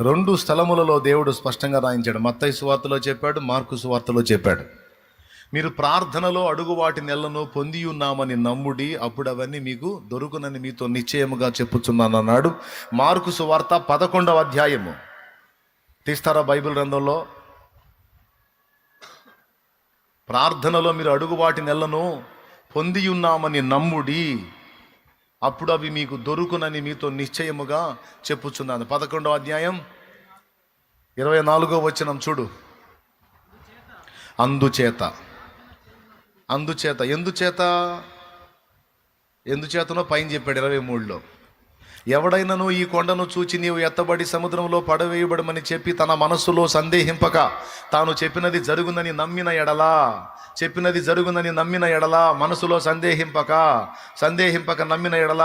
రెండు స్థలములలో దేవుడు స్పష్టంగా రాయించాడు. మత్తయి సువార్తలో చెప్పాడు, మార్కు సువార్తలో చెప్పాడు. మీరు ప్రార్థనలో అడుగు వాటి నెలను పొంది ఉన్నామని నమ్ముడి, అప్పుడు అవన్నీ మీకు దొరుకునని మీతో నిశ్చయముగా చెప్పుచున్నాను అన్నాడు. మార్కు సువార్త 11వ అధ్యాయము తీస్తారా బైబిల్ గ్రంథంలో? ప్రార్థనలో మీరు అడుగు వాటి నెలను పొంది ఉన్నామని నమ్ముడి, అప్పుడు అవి మీకు దొరుకునని మీతో నిశ్చయముగా చెప్పుచున్నాను. 11వ అధ్యాయం 24వ వచనం చూడు. అందుచేత ఎందుచేతనో పైన చెప్పాడు 23లో. ఎవడైనాను ఈ కొండను చూచి నీవు ఎత్తబడి సముద్రంలో పడవేయబడమని చెప్పి తన మనస్సులో సందేహింపక తాను చెప్పినది జరుగునని నమ్మిన ఎడలా మనసులో సందేహింపక నమ్మిన ఎడలా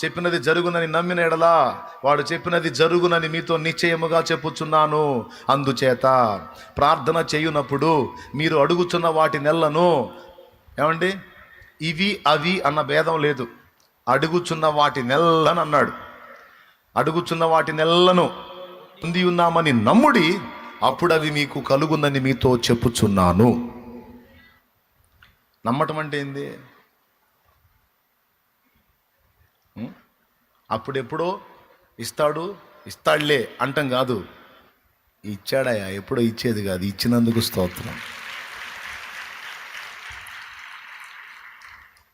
చెప్పినది జరుగునని నమ్మిన ఎడలా వాడు చెప్పినది జరుగునని మీతో నిశ్చయముగా చెప్పుచున్నాను. అందుచేత ప్రార్థన చేయునప్పుడు మీరు అడుగుచున్న వాటి నెలను, ఏమండి, ఇవి అవి అన్న భేదం లేదు, అడుగుచున్న వాటి నెల్లని అన్నాడు. అడుగుచున్న వాటి నెల్లను పొంది ఉన్నామని నమ్ముడి, అప్పుడు అవి మీకు కలుగుందని మీతో చెప్పుచున్నాను. నమ్మటం అంటే ఏంది? అప్పుడెప్పుడో ఇస్తాడులే అంటాం కాదు. ఇచ్చాడయా, ఎప్పుడో ఇచ్చేది కాదు, ఇచ్చినందుకు స్తోత్రం.